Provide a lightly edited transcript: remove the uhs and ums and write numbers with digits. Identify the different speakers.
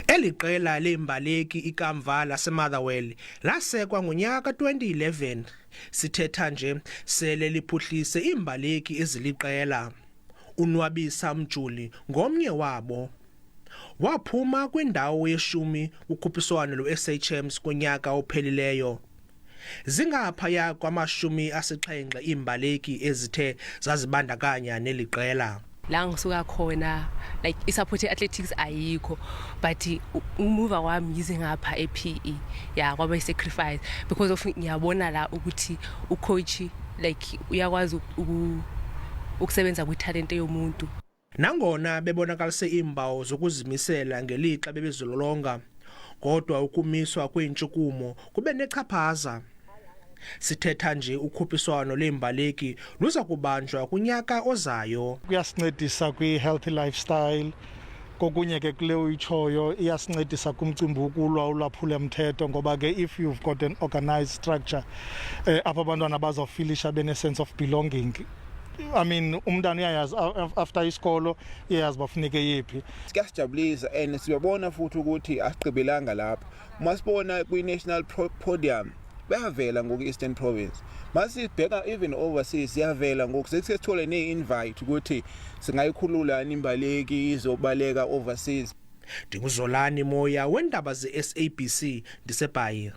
Speaker 1: Eliqela lembaleki ikamva laseMotherwell lasekwa ngonyaka 2011 sithetha nje sele liphuhlise imbaleki eziliqela. Unwabisa Mjuli ngomnye wabo. Waphuma kwindawo yeshumi ukhuphiswano lwe-SHMs konyaka ophelileyo. Zingaphaya kwamashumi asixhenxe imbaleki ezithe zazibandakanya neliqela.
Speaker 2: La ngisuka khona like isupport athletics ayikho but umuva wami using ngapha ePE ya kwaba isacrifice because of ngiyabona la ukuthi ucoach like uyakwazi ukusebenza kwitalent yomuntu.
Speaker 1: Nangona bebonakalise imbawo zokuzimisela ngelixa bebezololonga kodwa ukumiswa kweentshukumo kube nechaphaza. Sithetha nje ukhuphiswano lembaleki luza kubanjwa kunyaka ozayo.
Speaker 3: Kuyasincedisa kwi-healthy lifestyle. Kokunye ke kule uyichoyo iyasincedisa kumcimbi ukulwa ulwaphulomthetho ngoba ke if you've got an organized structure apha abantwana bazawufilisha bene-sense of belonging. I mean umntana uyayazi after isikolo uyayazi bafuneke yephi.
Speaker 4: Siyasijabulisa and siyabona futhi ukuthi asigqibelanga lapho. Masibona kwi-national podium bayavela ngoku Eastern Province. Masibheka even overseas siyavela ngoku sesithole ne-invite ukuthi singayikhulula imbaleki izobaleka overseas.
Speaker 1: Ndinguzolani Moya wendaba ze-SABC ndiseBhayi.